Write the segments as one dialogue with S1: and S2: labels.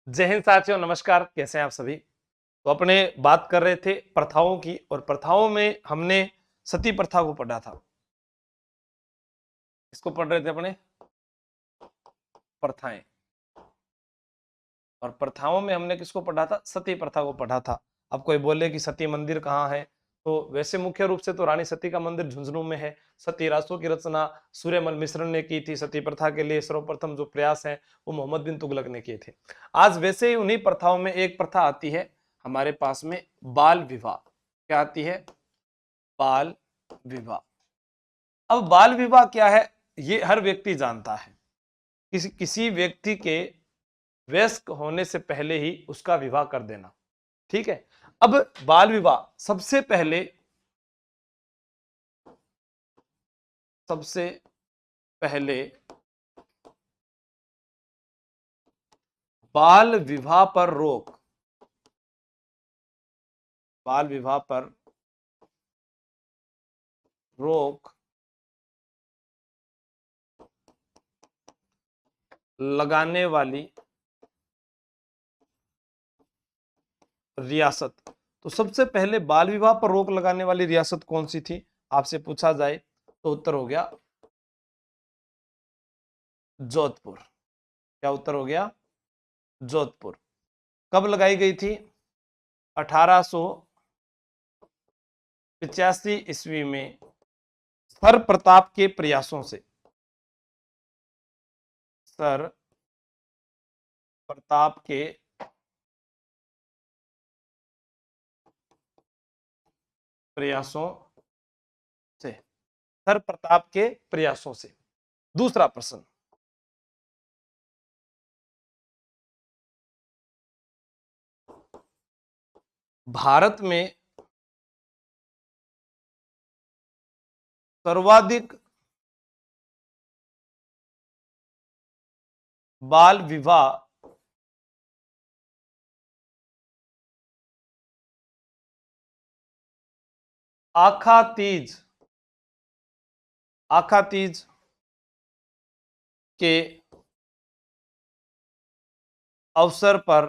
S1: जय हिंद साथियों, नमस्कार। कैसे हैं आप सभी। तो अपने बात कर रहे थे प्रथाओं की, और प्रथाओं में हमने सती प्रथा को पढ़ा था। इसको पढ़ रहे थे अपने प्रथाएं, और प्रथाओं में हमने किसको पढ़ा था? सती प्रथा को पढ़ा था। अब कोई बोले कि सती मंदिर कहाँ है, तो वैसे मुख्य रूप से तो रानी सती का मंदिर झुंझुनू में है। सती रासों की रचना सूर्यमल मिश्र ने की थी। सती प्रथा के लिए सर्वप्रथम जो प्रयास है वो मोहम्मद बिन तुगलक ने किए थे। आज वैसे ही उन्हीं प्रथाओं में एक प्रथा आती है हमारे पास में, बाल विवाह। क्या आती है? बाल विवाह। अब बाल विवाह क्या है ये हर व्यक्ति जानता है। किसी व्यक्ति के वयस्क होने से पहले ही उसका विवाह कर देना, ठीक है। अब बाल विवाह सबसे पहले बाल विवाह पर रोक, बाल विवाह पर रोक लगाने वाली रियासत। तो सबसे पहले बाल विवाह पर रोक लगाने वाली रियासत कौन सी थी आपसे पूछा जाए तो उत्तर हो गया जोधपुर। क्या उत्तर हो गया? जोधपुर। कब लगाई गई थी? 1885 ईस्वी में सर प्रताप के प्रयासों से। सर प्रताप के प्रयासों से, सर प्रताप के प्रयासों से। दूसरा प्रश्न, भारत में सर्वाधिक बाल विवाह आखा तीज, आखा तीज के अवसर पर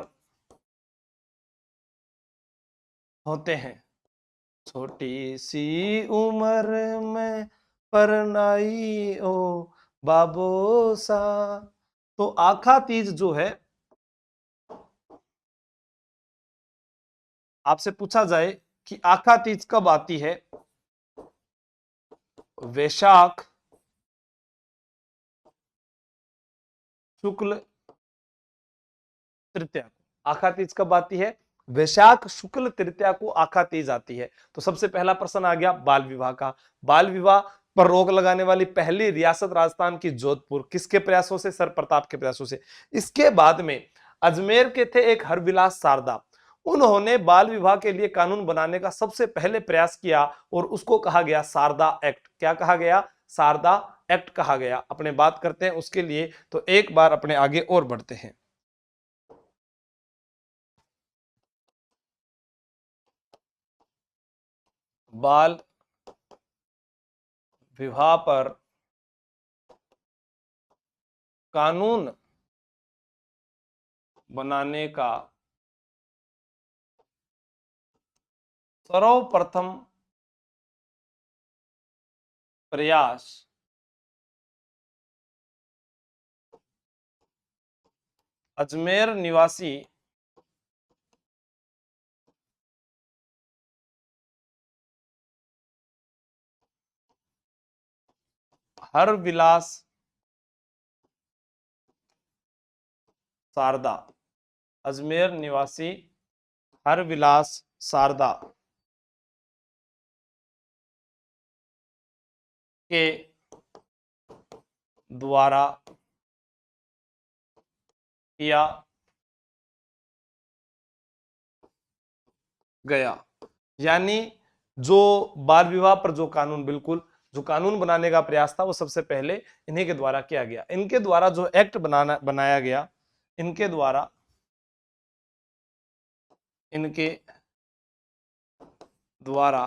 S1: होते हैं। छोटी सी उम्र में परनाई ओ बाबोसा। तो आखा तीज जो है, आपसे पूछा जाए कि आखा तीज कब आती है? वैशाख शुक्ल तृतीया को आखा तीज कब आती है? वैशाख शुक्ल तृतीया को आखा तीज आती है। तो सबसे पहला प्रश्न आ गया बाल विवाह का। बाल विवाह पर रोक लगाने वाली पहली रियासत राजस्थान की जोधपुर। किसके प्रयासों से? सर प्रताप के प्रयासों से। इसके बाद में अजमेर के थे एक हरविलास सारदा। उन्होंने बाल विवाह के लिए कानून बनाने का सबसे पहले प्रयास किया, और उसको कहा गया शारदा एक्ट। क्या कहा गया? शारदा एक्ट कहा गया। अपने बात करते हैं उसके लिए, तो एक बार अपने आगे और बढ़ते हैं। बाल विवाह पर कानून बनाने का सर्वप्रथम प्रयास अजमेर निवासी हरविलास शारदा, अजमेर निवासी हरविलास शारदा के द्वारा किया गया। यानी जो बाल विवाह पर जो कानून, बिल्कुल जो कानून बनाने का प्रयास था, वो सबसे पहले इन्हीं के द्वारा किया गया। इनके द्वारा जो एक्ट बनाया गया, इनके द्वारा, इनके द्वारा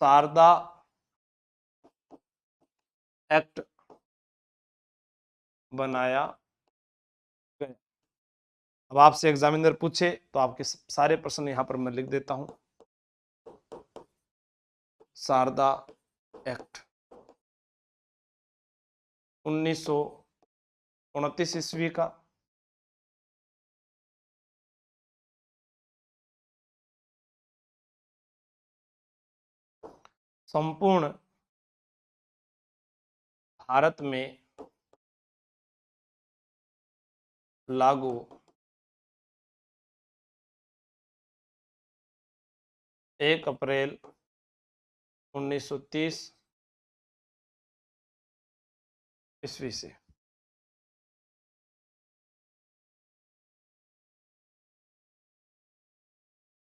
S1: शारदा एक्ट बनाया अब आपसे एग्जामिनर पूछे तो आपके सारे प्रश्न यहां पर मैं लिख देता हूं। शारदा एक्ट 1929 ईस्वी का संपूर्ण भारत में लागू 1 अप्रैल 1930 ईस्वी से।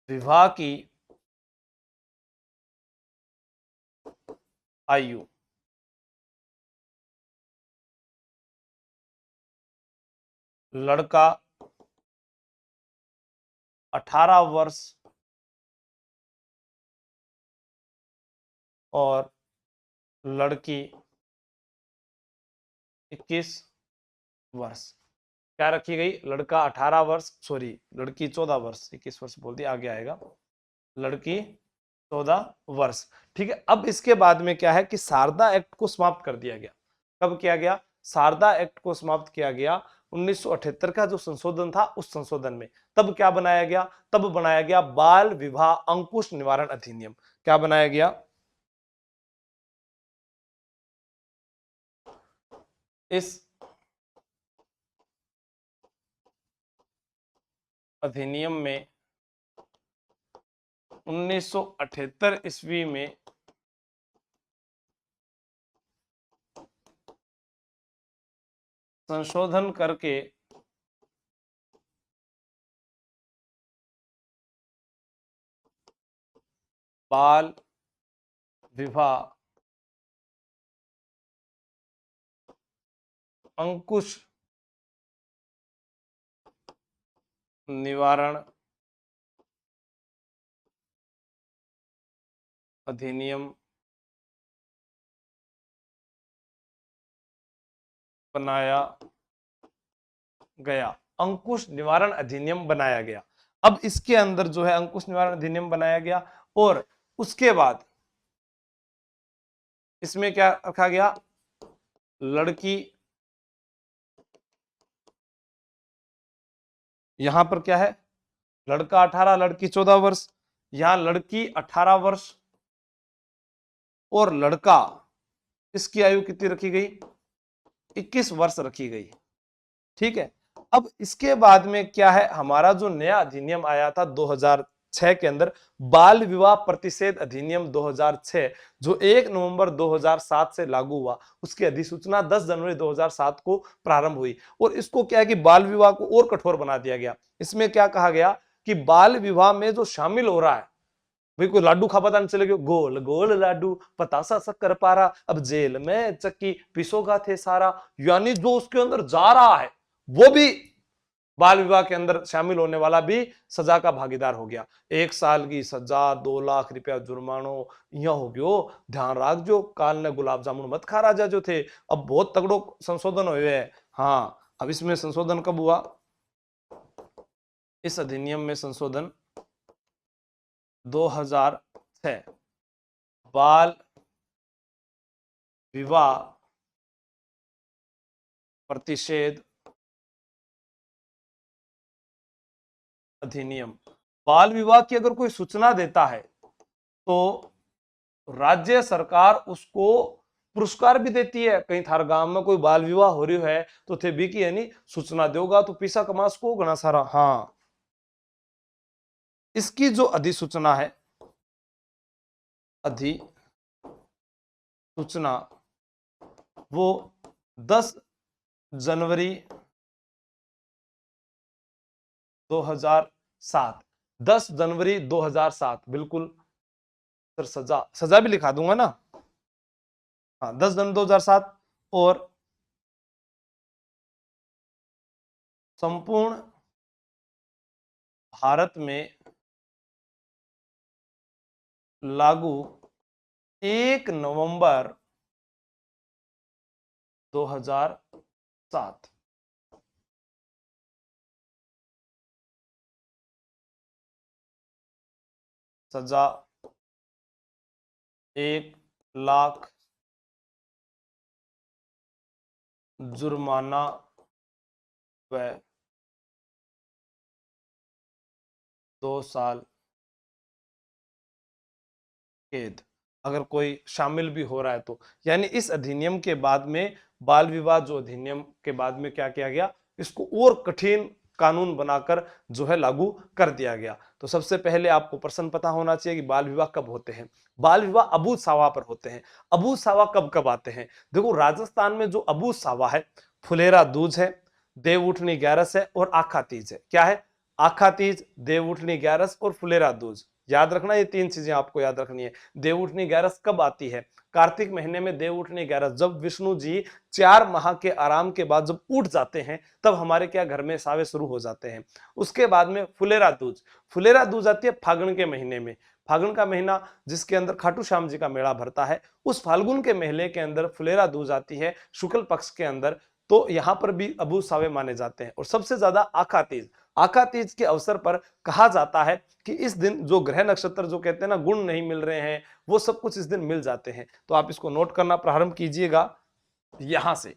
S1: विवाह की आयु लड़का 18 वर्ष और लड़की 21 वर्ष। क्या रखी गई? लड़का 18 वर्ष, सॉरी लड़की 14 वर्ष, 21 वर्ष बोल दिया, आगे आएगा लड़की 14 वर्ष। ठीक है, अब इसके बाद में क्या है कि शारदा एक्ट को समाप्त कर दिया गया। कब किया गया? शारदा एक्ट को समाप्त किया गया 1978 का जो संशोधन था उस संशोधन में। तब क्या बनाया गया? तब बनाया गया बाल विवाह अंकुश निवारण अधिनियम। क्या बनाया गया? इस अधिनियम में 1978 ईस्वी में संशोधन करके बाल विवाह अंकुश निवारण अधिनियम बनाया गया। अंकुश निवारण अधिनियम बनाया गया। अब इसके अंदर जो है अंकुश निवारण अधिनियम बनाया गया और उसके बाद इसमें क्या रखा गया? लड़की, यहां पर क्या है? लड़का 18, लड़की 14 वर्ष। यहां लड़की 18 वर्ष और लड़का, इसकी आयु कितनी रखी गई? 21 वर्ष रखी गई। ठीक है, अब इसके बाद में क्या है? हमारा जो नया अधिनियम आया था 2006 के अंदर, बाल विवाह प्रतिषेध अधिनियम 2006, जो 1 नवंबर 2007 से लागू हुआ। उसकी अधिसूचना 10 जनवरी 2007 को प्रारंभ हुई और इसको क्या है कि बाल विवाह को और कठोर बना दिया गया। इसमें क्या कहा गया कि बाल विवाह में जो शामिल हो रहा है, भाई कोई लाडू खा पता नहीं चले, गोल गोल लाडू पतासा शक्कर पारा, अब जेल में चक्की पिसोगा थे सारा, यानी जो उसके अंदर जा रहा है वो भी बाल विवाह के अंदर शामिल होने वाला भी सजा का भागीदार हो गया। 1 साल की सजा, 2 लाख रुपया जुर्मानो, यह हो गयो। ध्यान राख जो काल ने गुलाब जामुन मत खा राजा जो थे। अब बहुत तगड़ो संशोधन हुए हैं। हाँ, अब इसमें संशोधन कब हुआ? इस अधिनियम में संशोधन 2006 बाल विवाह प्रतिषेध अधिनियम। बाल विवाह की अगर कोई सूचना देता है तो राज्य सरकार उसको पुरस्कार भी देती है। कहीं थार गांव में कोई बाल विवाह हो रही है तो थे भी की यानी सूचना देगा तो पैसा कमा सको घना सारा। हाँ, इसकी जो अधिसूचना है, अधिसूचना, वो 10 जनवरी 2007, 10 जनवरी 2007, बिल्कुल सर, सजा सजा भी लिखा दूंगा ना। हाँ, 10 जनवरी 2007 और संपूर्ण भारत में लागू 1 नवंबर 2007। सजा 1 लाख, जुर्माना व 2 साल कैद, अगर कोई शामिल भी हो रहा है तो। यानी इस अधिनियम के बाद में बाल विवाह जो अधिनियम के बाद में क्या किया गया, इसको और कठिन कानून बनाकर जो है लागू कर दिया गया। तो सबसे पहले आपको प्रश्न पता होना चाहिए कि बाल विवाह कब होते हैं। बाल विवाह अबूझ सावा पर होते हैं। अबूझ सावा कब कब आते हैं? देखो, राजस्थान में जो अबूझ सावा है, फुलेरा दूज है, देव उठनी ग्यारस है और आखा तीज है। क्या है? आखा तीज, देव उठनी ग्यारस और फुलेरा दूज। याद रखना, ये 3 चीजें आपको याद रखनी है। देव उठनी ग्यारस कब आती है? कार्तिक महीने में देव उठनी ग्यारस, जब विष्णु जी 4 माह के आराम के बाद जब उठ जाते हैं, तब हमारे क्या घर में सावे शुरू हो जाते हैं। उसके बाद में फुलेरा दूज, फुलेरा दूज आती है फागुन के महीने में। फागुन का महीना जिसके अंदर खाटू श्याम जी का मेला भरता है, उस फाल्गुन के महीने के अंदर फुलेरा दूज आती है, शुक्ल पक्ष के अंदर। तो यहां पर भी अबू सावे माने जाते हैं। और सबसे ज्यादा आखा तीज, आखा तीज के अवसर पर कहा जाता है कि इस दिन जो ग्रह नक्षत्र जो कहते हैं ना गुण नहीं मिल रहे हैं, वो सब कुछ इस दिन मिल जाते हैं। तो आप इसको नोट करना प्रारंभ कीजिएगा यहां से।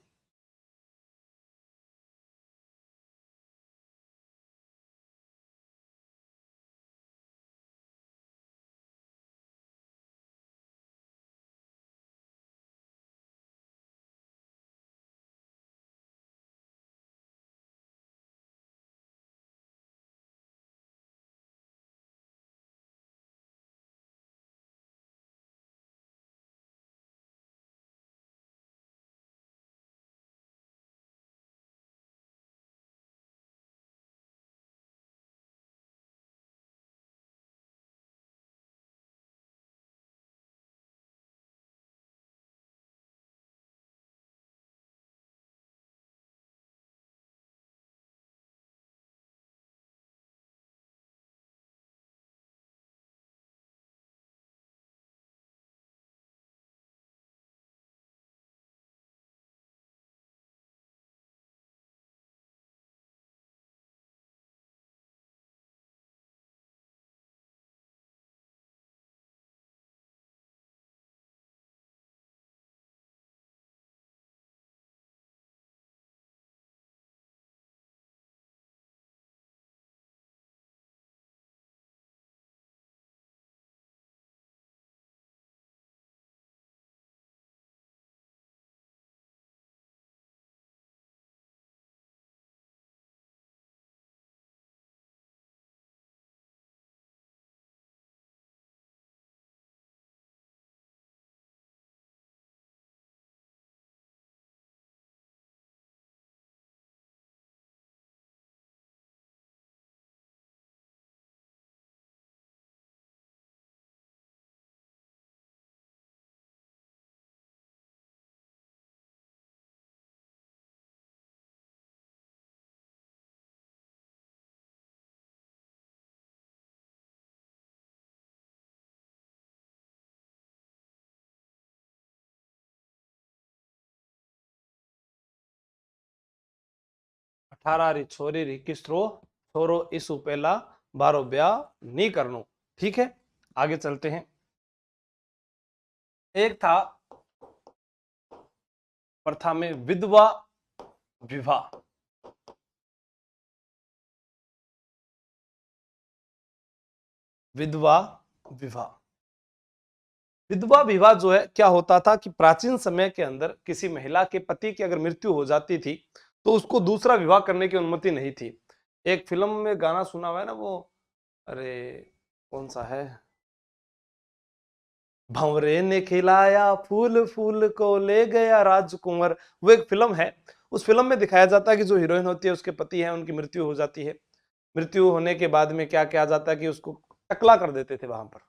S1: अठारह री छोरी री किसरो, छोरो इसु पहला बारो ब्याह नहीं करनो। ठीक है, आगे चलते हैं। एक था प्रथा में विधवा विवाह। विधवा विवाह, विधवा विवाह जो है क्या होता था कि प्राचीन समय के अंदर किसी महिला के पति की अगर मृत्यु हो जाती थी तो उसको दूसरा विवाह करने की अनुमति नहीं थी। एक फिल्म में गाना सुना हुआ है ना वो, अरे कौन सा है, भंवरे ने खिलाया फूल फूल को ले गया राजकुंवर, वो एक फिल्म है। उस फिल्म में दिखाया जाता है कि जो हीरोइन होती है उसके पति हैं, उनकी मृत्यु हो जाती है। मृत्यु होने के बाद में क्या किया जाता है कि उसको टकला कर देते थे वहां पर।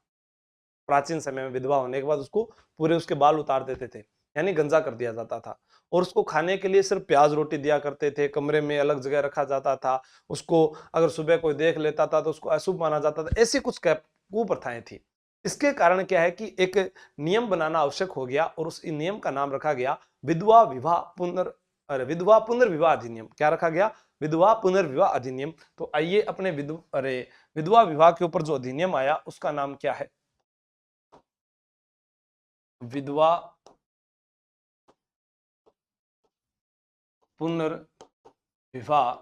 S1: प्राचीन समय में विधवा होने के बाद उसको पूरे उसके बाल उतार देते थे, यानी गंजा कर दिया जाता था। और उसको खाने के लिए सिर्फ प्याज रोटी दिया करते थे, कमरे में अलग जगह रखा जाता था। उसको अगर सुबह कोई देख लेता था तो उसको अशुभ माना जाता था। ऐसी कुछ कुप्रथाएं थी। इसके कारण क्या है कि एक नियम बनाना आवश्यक हो गया और उस नियम का नाम रखा गया विधवा विवाह विधवा पुनर्विवाह अधिनियम। क्या रखा गया? विधवा पुनर्विवाह अधिनियम। तो आइए अपने विधवा विवाह के ऊपर जो अधिनियम आया उसका नाम क्या है? विधवा पुनर्विवाह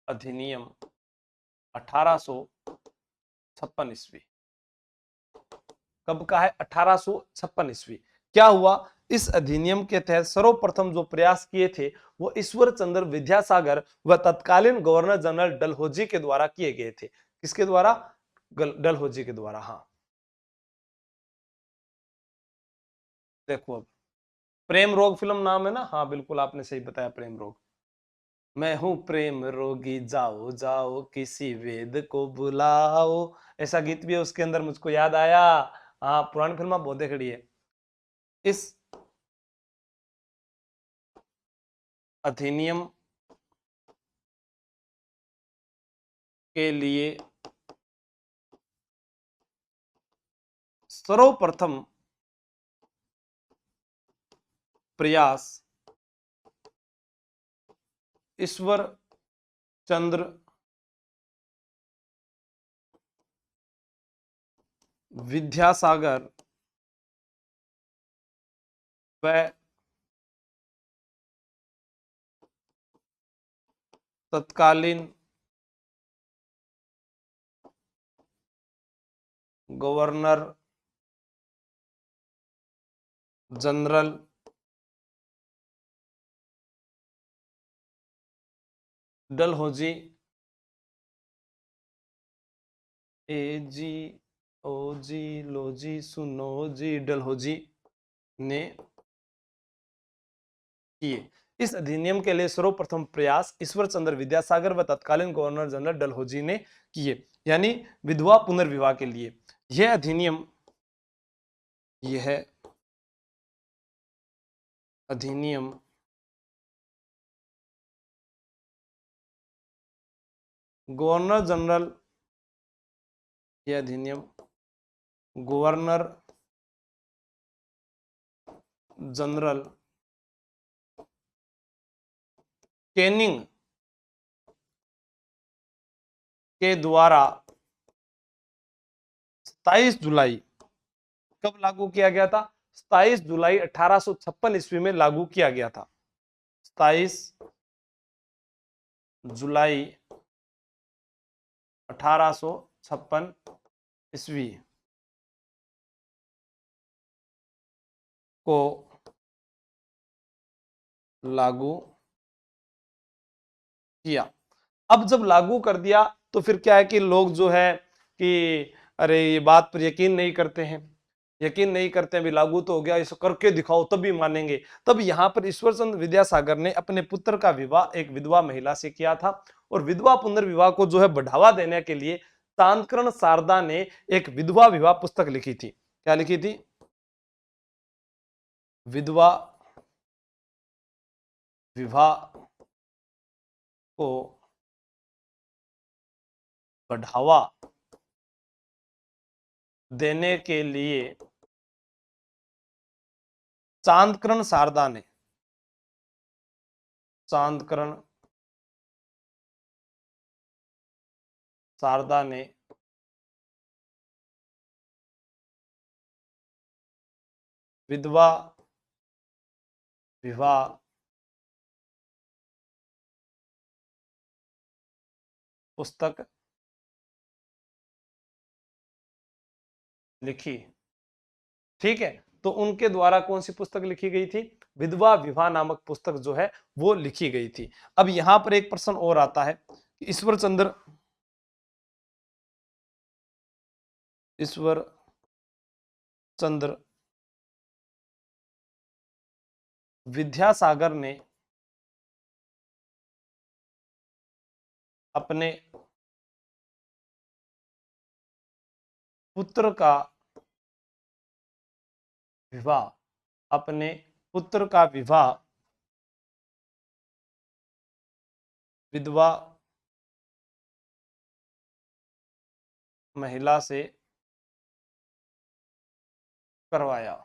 S1: अधिनियम 1856 ईस्वी। कब का है? 1856 ईस्वी। क्या हुआ? इस अधिनियम के तहत सर्वप्रथम जो प्रयास किए थे वो ईश्वर चंद्र विद्यासागर व तत्कालीन गवर्नर जनरल डलहौजी के द्वारा किए गए थे। किसके द्वारा? डलहौजी के द्वारा। हाँ, देखो अब प्रेम रोग फिल्म नाम है ना? हाँ बिल्कुल, आपने सही बताया, प्रेम रोग। मैं हूं प्रेम रोगी, जाओ जाओ किसी वेद को बुलाओ, ऐसा गीत भी है उसके अंदर, मुझको याद आया। हाँ, पुरानी फिल्म बहुत देखी है। इस अधिनियम के लिए सर्वप्रथम प्रयास ईश्वर चंद्र विद्यासागर व तत्कालीन गवर्नर जनरल डलहौजी, ए जी ओ जी लो जी सुनो जी, डलहौजी ने किए। इस अधिनियम के लिए सर्वप्रथम प्रयास ईश्वर चंद्र विद्यासागर व तत्कालीन गवर्नर जनरल डलहौजी ने किए, यानी विधवा पुनर्विवाह के लिए। यह अधिनियम यह अधिनियम गवर्नर जनरल, यह अधिनियम गवर्नर जनरल कैनिंग के द्वारा 27 जुलाई, कब लागू किया गया था? 27 जुलाई 1856 ईस्वी में लागू किया गया था। 27 जुलाई 1856 ईस्वी को लागू किया। अब जब लागू कर दिया तो फिर क्या है कि लोग जो है कि अरे ये बात पर यकीन नहीं करते हैं, यकीन नहीं करते हैं, भी लागू तो हो गया, इसको करके दिखाओ तब भी मानेंगे। तब यहाँ पर ईश्वरचंद्र विद्यासागर ने अपने पुत्र का विवाह एक विधवा महिला से किया था, और विधवा पुनर्विवाह को जो है बढ़ावा देने के लिए तांत्रण शारदा ने एक विधवा विवाह पुस्तक लिखी थी। क्या लिखी थी? विधवा विवाह को बढ़ावा देने के लिए चांदकरण शारदा ने, चांदकरण शारदा ने विधवा विवाह पुस्तक लिखी। ठीक है, तो उनके द्वारा कौन सी पुस्तक लिखी गई थी? विधवा विवाह नामक पुस्तक जो है वो लिखी गई थी। अब यहां पर एक प्रश्न और आता है, ईश्वर चंद्र ईश्वर चंद्र विद्यासागर ने अपने पुत्र का विवाह, अपने पुत्र का विवाह विधवा महिला से करवाया।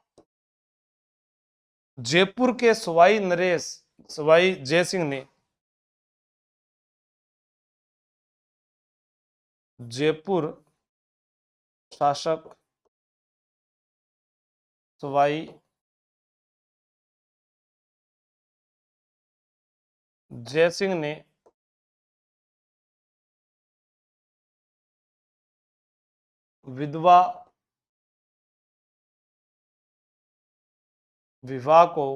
S1: जयपुर के सवाई जय सिंह ने जयपुर शासक सवाई जयसिंह ने विधवा विवाह को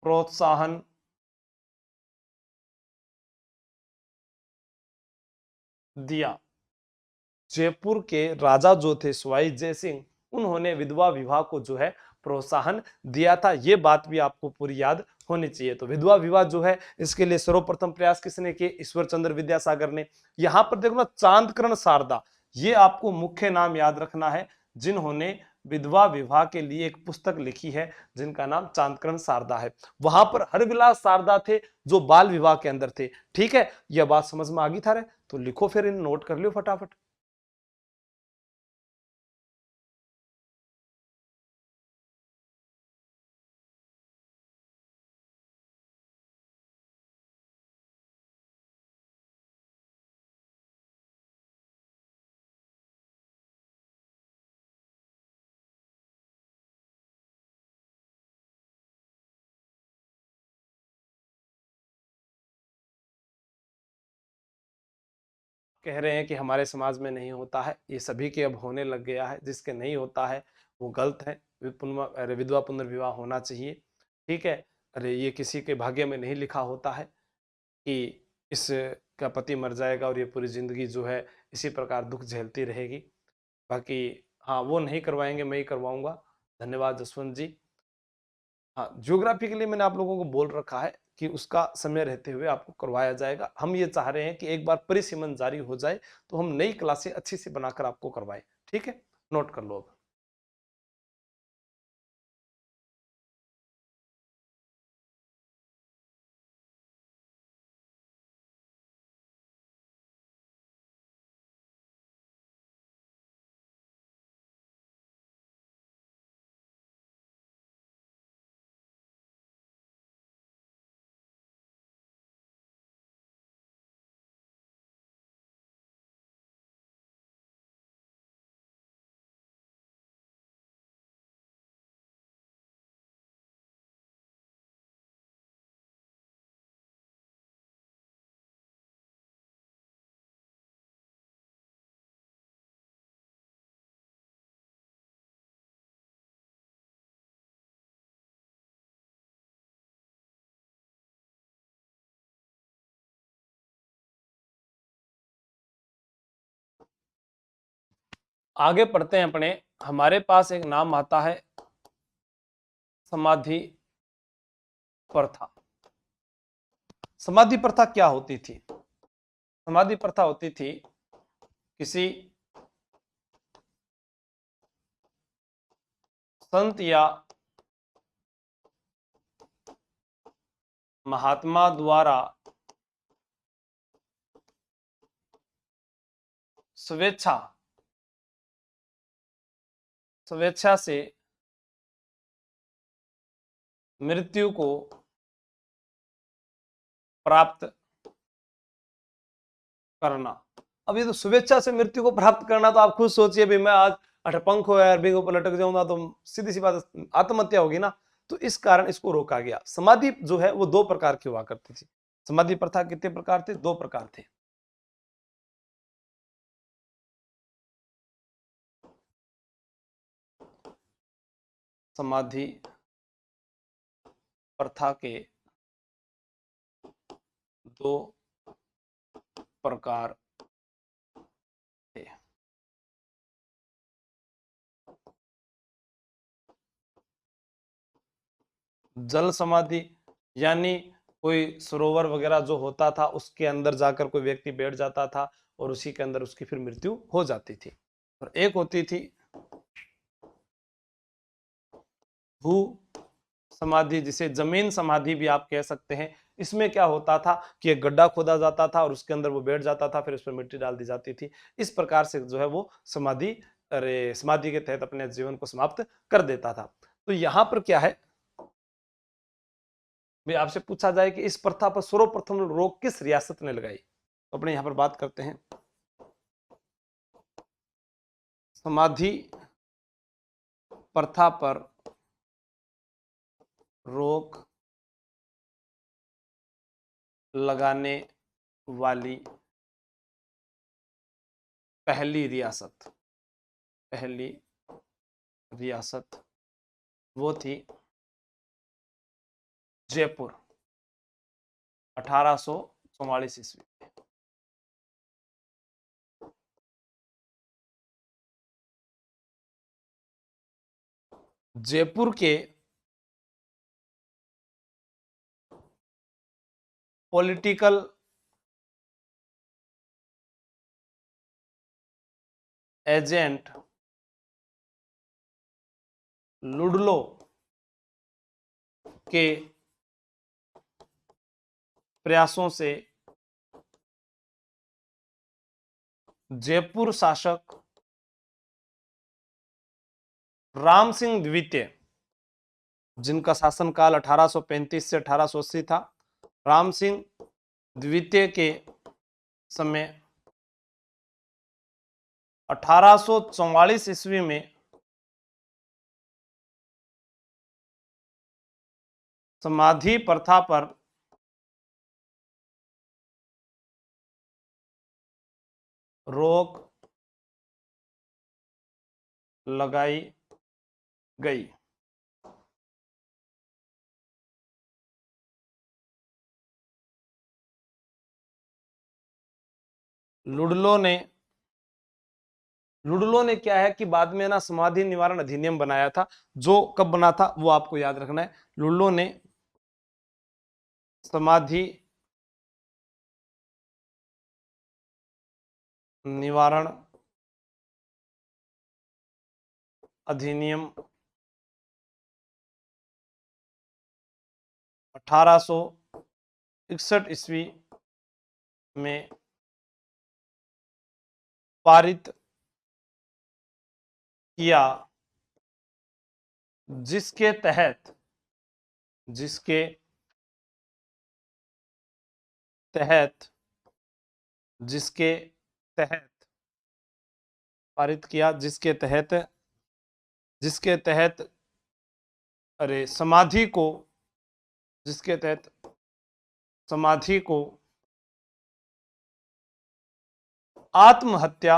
S1: प्रोत्साहन दिया। जयपुर के राजा जो थे सवाई जयसिंह, उन्होंने विधवा विवाह को जो है प्रोत्साहन दिया था। ये बात भी आपको पूरी याद होनी चाहिए। तो विधवा विवाह जो है, इसके लिए सर्वप्रथम प्रयास किसने किए? ईश्वर चंद्र विद्यासागर ने। यहां पर देखो ना, चांदकरण शारदा, ये आपको मुख्य नाम याद रखना है, जिन्होंने विधवा विवाह के लिए एक पुस्तक लिखी है, जिनका नाम चांदकरण शारदा है। वहां पर हरविलास शारदा थे, जो बाल विवाह के अंदर थे। ठीक है, यह बात समझ में आ गई था रे? तो लिखो फिर, इन नोट कर लियो फटाफट। कह रहे हैं कि हमारे समाज में नहीं होता है, ये सभी के अब होने लग गया है। जिसके नहीं होता है वो गलत है। अरे विधवा पुनर्विवाह होना चाहिए। ठीक है, अरे ये किसी के भाग्य में नहीं लिखा होता है कि इसका पति मर जाएगा और ये पूरी जिंदगी जो है इसी प्रकार दुख झेलती रहेगी। बाकी हाँ, वो नहीं करवाएंगे, मैं ही करवाऊंगा। धन्यवाद जसवंत जी। हाँ, ज्योग्राफी के लिए मैंने आप लोगों को बोल रखा है कि उसका समय रहते हुए आपको करवाया जाएगा। हम ये चाह रहे हैं कि एक बार परिसीमन जारी हो जाए तो हम नई क्लासें अच्छी से बनाकर आपको करवाएं। ठीक है, नोट कर लो अब। आगे पढ़ते हैं अपने। हमारे पास एक नाम आता है समाधि प्रथा। समाधि प्रथा क्या होती थी? समाधि प्रथा होती थी किसी संत या महात्मा द्वारा स्वेच्छा स्वेच्छा से मृत्यु को प्राप्त करना। अब ये तो स्वेच्छा से मृत्यु को प्राप्त करना, तो आप खुद सोचिए भी, मैं आज अठपंख हो या बिंगो पर लटक जाऊंगा तो सीधी सी बात आत्महत्या होगी ना। तो इस कारण इसको रोका गया। समाधि जो है वो दो प्रकार की हुआ करती थी। समाधि प्रथा कितने प्रकार थे? दो प्रकार थे। समाधि प्रथा के दो प्रकार थे। जल समाधि, यानी कोई सरोवर वगैरह जो होता था उसके अंदर जाकर कोई व्यक्ति बैठ जाता था और उसी के अंदर उसकी फिर मृत्यु हो जाती थी। और एक होती थी भू समाधि, जिसे जमीन समाधि भी आप कह सकते हैं। इसमें क्या होता था कि एक गड्ढा खोदा जाता था और उसके अंदर वो बैठ जाता था, फिर उस पर मिट्टी डाल दी जाती थी। इस प्रकार से जो है वो समाधि, अरे समाधि के तहत अपने जीवन को समाप्त कर देता था। तो यहां पर क्या है, भाई आपसे पूछा जाए कि इस प्रथा पर सर्वप्रथम रोक किस रियासत ने लगाई, तो अपने यहां पर बात करते हैं समाधि प्रथा पर रोक लगाने वाली पहली रियासत वो थी जयपुर 1844 ईस्वी। जयपुर के पॉलिटिकल एजेंट लुडलो के प्रयासों से जयपुर शासक राम सिंह द्वितीय, जिनका शासनकाल 1835 से 1880 था, राम सिंह द्वितीय के समय 1844 ईस्वी में समाधि प्रथा पर रोक लगाई गई। लुडलो ने क्या है कि बाद में ना समाधि निवारण अधिनियम बनाया था, जो कब बना था वो आपको याद रखना है। लुडलो ने समाधि निवारण अधिनियम 1861 ईस्वी में पारित किया, जिसके तहत पारित किया, जिसके तहत अरे समाधि को आत्महत्या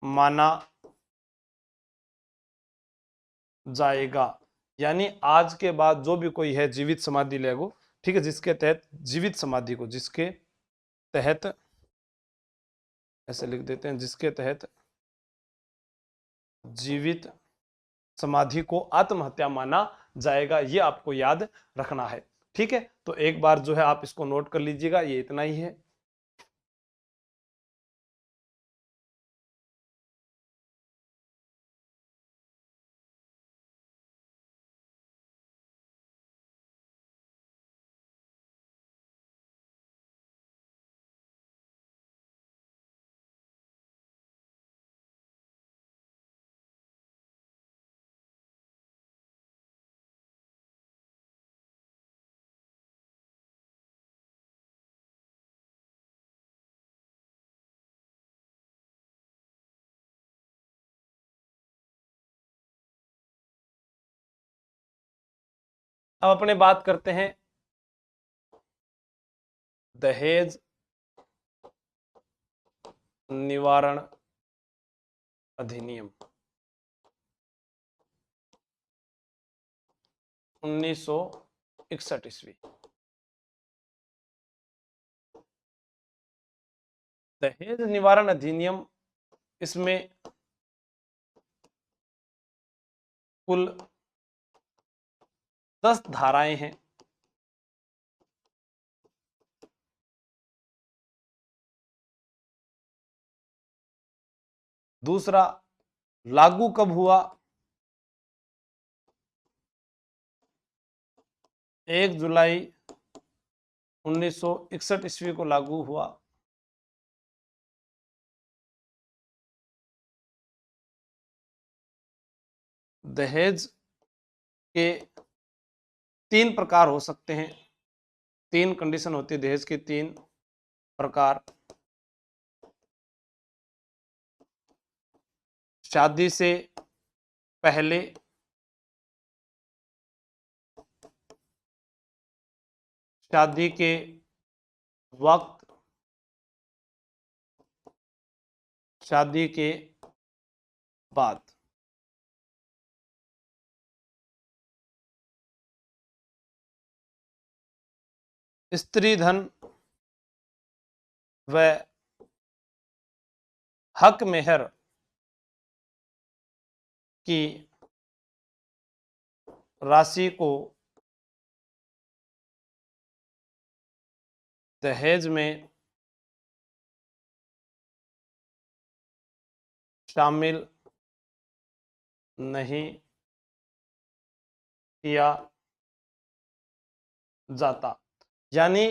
S1: माना जाएगा। यानी आज के बाद जो भी कोई है जीवित समाधि लेगो, ठीक है, जिसके तहत जीवित समाधि को, जिसके तहत ऐसे लिख देते हैं, जिसके तहत जीवित समाधि को आत्महत्या माना जाएगा, ये आपको याद रखना है। ठीक है, तो एक बार जो है आप इसको नोट कर लीजिएगा, ये इतना ही है। अब अपने बात करते हैं दहेज निवारण अधिनियम 1961 ईस्वी। दहेज निवारण अधिनियम, इसमें कुल 10 धाराएं हैं। दूसरा, लागू कब हुआ? 1 जुलाई 1961 ईस्वी को लागू हुआ। दहेज के 3 प्रकार हो सकते हैं, 3 कंडीशन होती है दहेज के 3 प्रकार। शादी से पहले, शादी के वक्त, शादी के बाद। स्त्री धन व हक मेहर की राशि को दहेज में शामिल नहीं किया जाता। यानी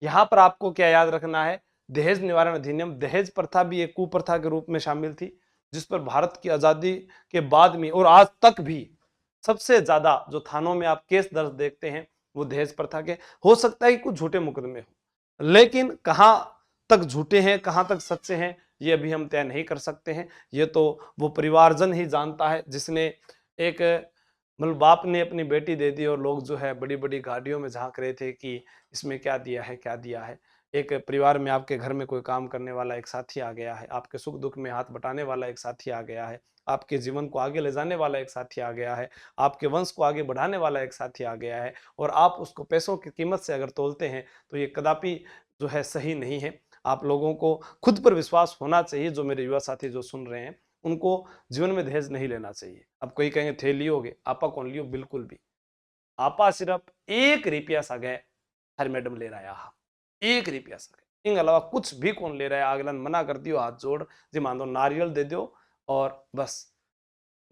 S1: यहां पर आपको क्या याद रखना है, दहेज निवारण अधिनियम, दहेज प्रथा भी एक कुप्रथा के रूप में शामिल थी, जिस पर भारत की आजादी के बाद में और आज तक भी सबसे ज्यादा जो थानों में आप केस दर्ज देखते हैं वो दहेज प्रथा के। हो सकता है कि कुछ झूठे मुकदमे हो, लेकिन कहां तक झूठे हैं कहां तक सच्चे हैं ये अभी हम तय नहीं कर सकते हैं। ये तो वो परिवारजन ही जानता है, जिसने एक मतलब बाप ने अपनी बेटी दे दी और लोग जो है बड़ी बड़ी गाड़ियों में झांक रहे थे कि इसमें क्या दिया है क्या दिया है। एक परिवार में आपके घर में कोई काम करने वाला एक साथी आ गया है, आपके सुख दुख में हाथ बटाने वाला एक साथी आ गया है, आपके जीवन को आगे ले जाने वाला एक साथी आ गया है, आपके वंश को आगे बढ़ाने वाला एक साथी आ गया है, और आप उसको पैसों की कीमत से अगर तोलते हैं तो ये कदापि जो है सही नहीं है। आप लोगों को खुद पर विश्वास होना चाहिए। जो मेरे युवा साथी जो सुन रहे हैं उनको जीवन में दहेज नहीं लेना चाहिए। अब कोई कहेंगे थे लियोगे, आपा कौन लियो, बिल्कुल भी। आपा सिर्फ 1 रुपया सगे हर मैडम ले रहा है, 1 रुपया सगे, इन अलावा कुछ भी कौन ले रहा है। आगलन मना कर दियो हाथ जोड़, जी मान दो नारियल दे दो और बस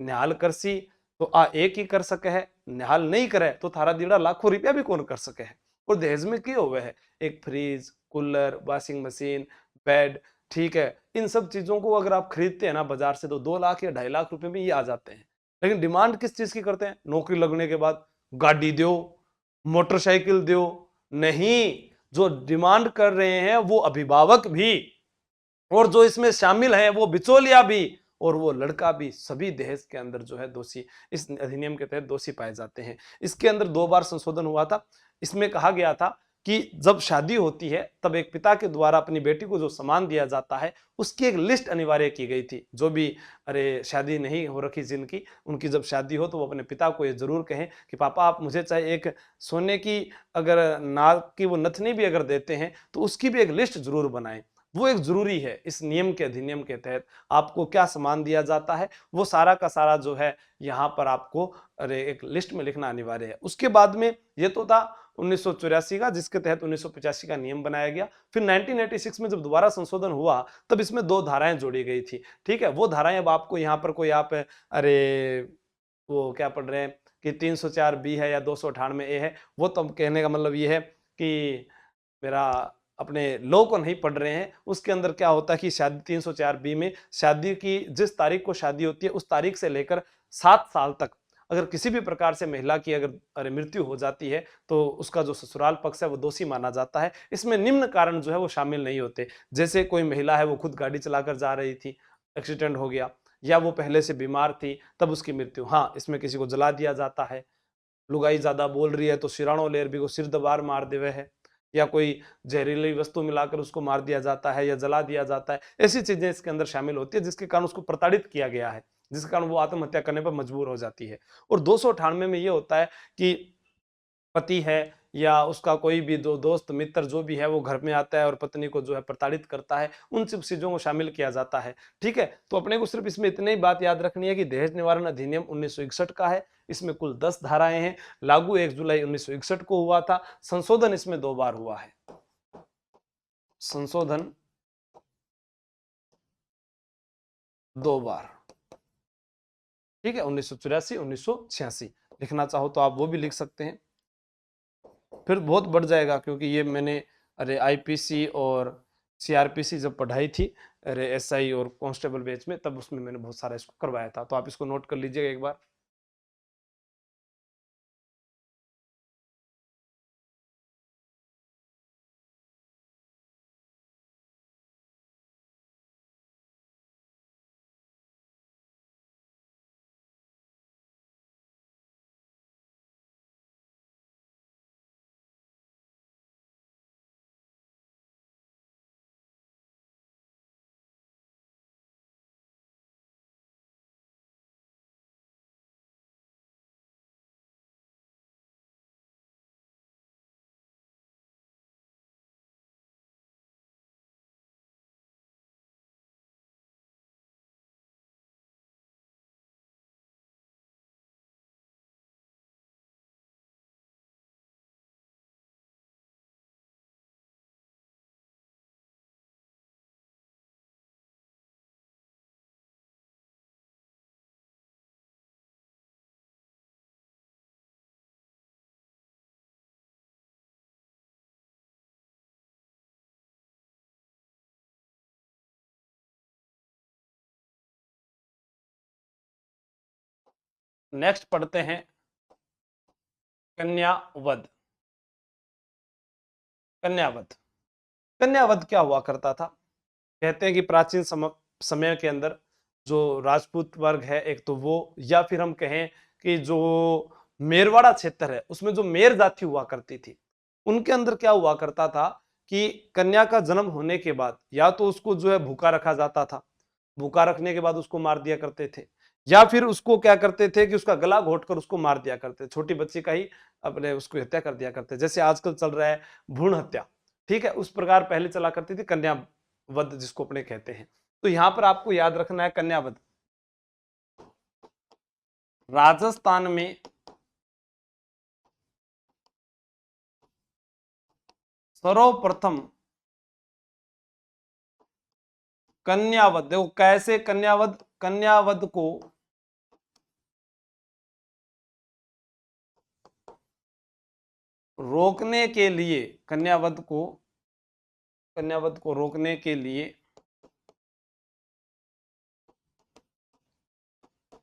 S1: निहाल करसी तो आ एक ही कर सके है, निहाल नहीं करे तो थारा दीड़ा लाखों रुपया भी कौन कर सके है। और दहेज में क्यों हुए है, एक fridge, cooler, washing machine, bed, ठीक है, इन सब चीजों को अगर आप खरीदते हैं ना बाजार से तो 2 लाख या 2.5 लाख रुपए में ये आ जाते हैं। लेकिन डिमांड किस चीज की करते हैं, नौकरी लगने के बाद गाड़ी दो, मोटरसाइकिल दो, नहीं, जो डिमांड कर रहे हैं वो अभिभावक भी और जो इसमें शामिल है वो बिचौलिया भी और वो लड़का भी, सभी दहेज के अंदर जो है दोषी, इस अधिनियम के तहत दोषी पाए जाते हैं। इसके अंदर 2 बार संशोधन हुआ था। इसमें कहा गया था कि जब शादी होती है तब एक पिता के द्वारा अपनी बेटी को जो सम्मान दिया जाता है उसकी एक लिस्ट अनिवार्य की गई थी। जो भी अरे शादी नहीं हो रखी जिनकी, उनकी जब शादी हो तो वो अपने पिता को ये जरूर कहें कि पापा आप मुझे चाहे एक सोने की अगर नाक की वो नथनी भी अगर देते हैं तो उसकी भी एक लिस्ट जरूर बनाएं। वो एक जरूरी है। इस नियम के अधिनियम के तहत आपको क्या सम्मान दिया जाता है वो सारा का सारा जो है यहाँ पर आपको अरे एक लिस्ट में लिखना अनिवार्य है। उसके बाद में ये तो था 1984 का, जिसके तहत 1985 का नियम बनाया गया। फिर 1986 में जब दोबारा संशोधन हुआ तब इसमें 2 धाराएं जोड़ी गई थी। ठीक है, वो धाराएं अब आपको यहाँ पर कोई आप अरे वो क्या पढ़ रहे हैं कि 304 बी है या 298 ए है, वो तो कहने का मतलब ये है कि मेरा अपने लॉ को नहीं पढ़ रहे हैं। उसके अंदर क्या होता है कि शादी 304 बी में शादी की जिस तारीख को शादी होती है उस तारीख से लेकर 7 साल तक अगर किसी भी प्रकार से महिला की अगर मृत्यु हो जाती है तो उसका जो ससुराल पक्ष है वो दोषी माना जाता है। इसमें निम्न कारण जो है वो शामिल नहीं होते, जैसे कोई महिला है वो खुद गाड़ी चलाकर जा रही थी, एक्सीडेंट हो गया, या वो पहले से बीमार थी तब उसकी मृत्यु। हाँ, इसमें किसी को जला दिया जाता है, लुगाई ज्यादा बोल रही है तो सिराणो लेर भी को सिर दबार मार देवे है, या कोई जहरीली वस्तु मिलाकर उसको मार दिया जाता है या जला दिया जाता है। ऐसी चीजें इसके अंदर शामिल होती है जिसके कारण उसको प्रताड़ित किया गया है, जिसके कारण वो आत्महत्या करने पर मजबूर हो जाती है। और 298 में ये होता है कि पति है या उसका कोई भी दोस्त मित्र जो भी है वो घर में आता है और पत्नी को जो है प्रताड़ित करता है, उन सब चीजों को शामिल किया जाता है। ठीक है, तो अपने को सिर्फ इसमें इतनी ही बात याद रखनी है कि दहेज निवारण अधिनियम 1961 का है। इसमें कुल 10 धाराएं हैं। लागू 1 जुलाई 1961 को हुआ था। संशोधन इसमें 2 बार हुआ है। संशोधन 2 बार। ठीक है, 1984 1986 लिखना चाहो तो आप वो भी लिख सकते हैं, फिर बहुत बढ़ जाएगा क्योंकि ये मैंने अरे आईपीसी और सीआरपीसी जब पढ़ाई थी अरे एसआई और कांस्टेबल बैच में तब उसमें मैंने बहुत सारा इसको करवाया था, तो आप इसको नोट कर लीजिएगा एक बार। नेक्स्ट पढ़ते हैं कन्यावध। कन्यावध, कन्यावध क्या हुआ करता था? कहते हैं कि प्राचीन समय के अंदर जो राजपूत वर्ग है एक तो वो, या फिर हम कहें कि जो मेरवाड़ा क्षेत्र है उसमें जो मेर जाति हुआ करती थी, उनके अंदर क्या हुआ करता था कि कन्या का जन्म होने के बाद या तो उसको जो है भूखा रखा जाता था, भूखा रखने के बाद उसको मार दिया करते थे, या फिर उसको क्या करते थे कि उसका गला घोटकर उसको मार दिया करते, छोटी बच्ची का ही अपने उसको हत्या कर दिया करते, जैसे आजकल चल रहा है भ्रूण हत्या। ठीक है, उस प्रकार पहले चला करती थी कन्या वध जिसको अपने कहते हैं। तो यहां पर आपको याद रखना है कन्यावध राजस्थान में सर्वप्रथम कन्यावध, देखो कैसे कन्यावध, कन्यावध को रोकने के लिए, कन्यावध को रोकने के लिए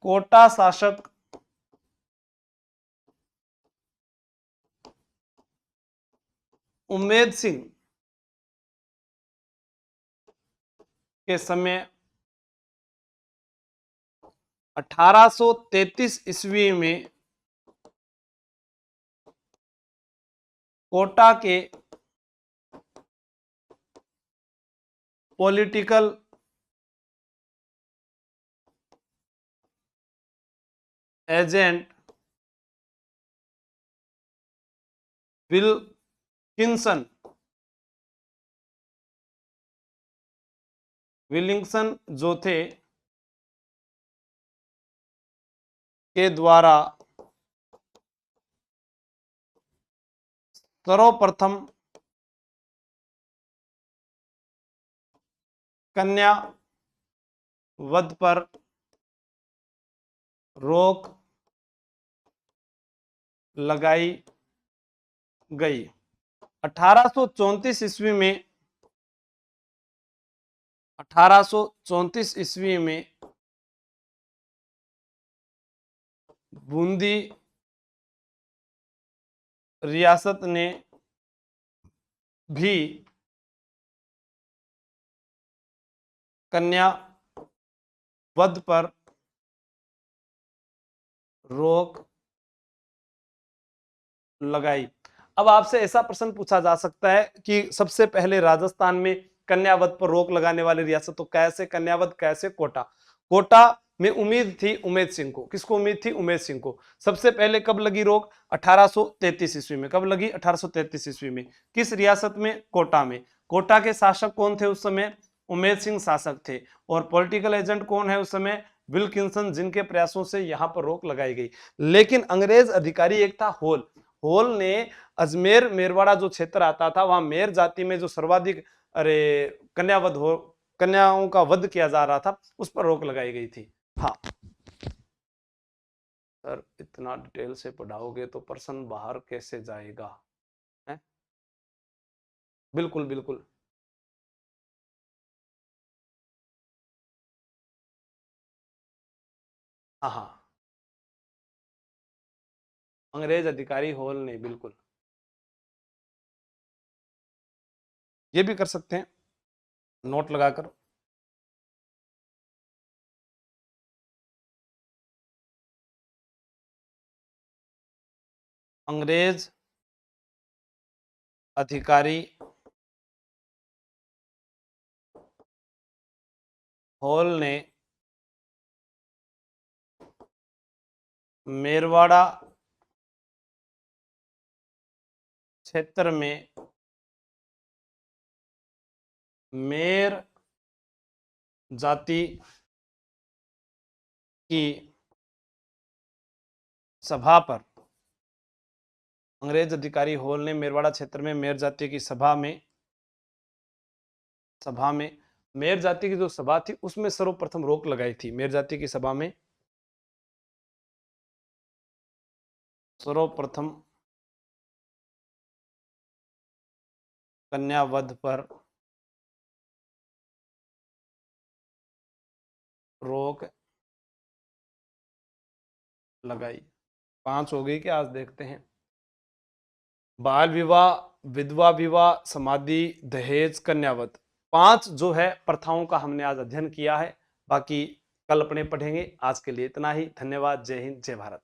S1: कोटा शासक उम्मेद सिंह के समय 1833 ईस्वी में कोटा के पॉलिटिकल एजेंट विल्किंसन विलिंगसन जो थे के द्वारा सर्वप्रथम कन्या वध पर रोक लगाई गई। 1834 ईस्वी में 1834 ईस्वी में बूंदी रियासत ने भी कन्या वध पर रोक लगाई। अब आपसे ऐसा प्रश्न पूछा जा सकता है कि सबसे पहले राजस्थान में कन्यावध पर रोक लगाने वाली रियासत तो कैसे कन्यावध, कैसे कोटा? कोटा में उम्मीद थी उमेद सिंह को, किसको उम्मीद थी? उमेद सिंह को। सबसे पहले कब लगी रोक? 1833 ईस्वी में। कब लगी? 1833 ईस्वी में। किस रियासत में? कोटा में। कोटा के शासक कौन थे उस समय? उमेद सिंह शासक थे। और पॉलिटिकल एजेंट कौन है उस समय? विल्किंसन, जिनके प्रयासों से यहां पर रोक लगाई गई। लेकिन अंग्रेज अधिकारी एक था होल, होल ने अजमेर मेरवाड़ा जो क्षेत्र आता था वहां मेर जाति में जो सर्वाधिक अरे कन्यावध हो, कन्याओं का वध किया जा रहा था, उस पर रोक लगाई गई थी। हाँ सर, इतना डिटेल से पढ़ाओगे तो पर्सन बाहर कैसे जाएगा? है? बिल्कुल बिल्कुल। हाँ हाँ, अंग्रेज अधिकारी होल ने, बिल्कुल ये भी कर सकते हैं नोट लगाकर। अंग्रेज अधिकारी होल ने मेरवाड़ा क्षेत्र में मेर जाति की सभा पर, अंग्रेज अधिकारी होल ने मेरवाड़ा क्षेत्र में मेर जाति की सभा में मेर जाति की जो सभा थी उसमें सर्वप्रथम रोक लगाई थी। मेर जाति की सभा में सर्वप्रथम कन्यावध पर रोक लगाई। 5 हो गई कि आज देखते हैं। बाल विवाह, विधवा विवाह, समाधि, दहेज, कन्यावत, 5 जो है प्रथाओं का हमने आज अध्ययन किया है। बाकी कल अपने पढ़ेंगे। आज के लिए इतना ही। धन्यवाद। जय हिंद, जय भारत।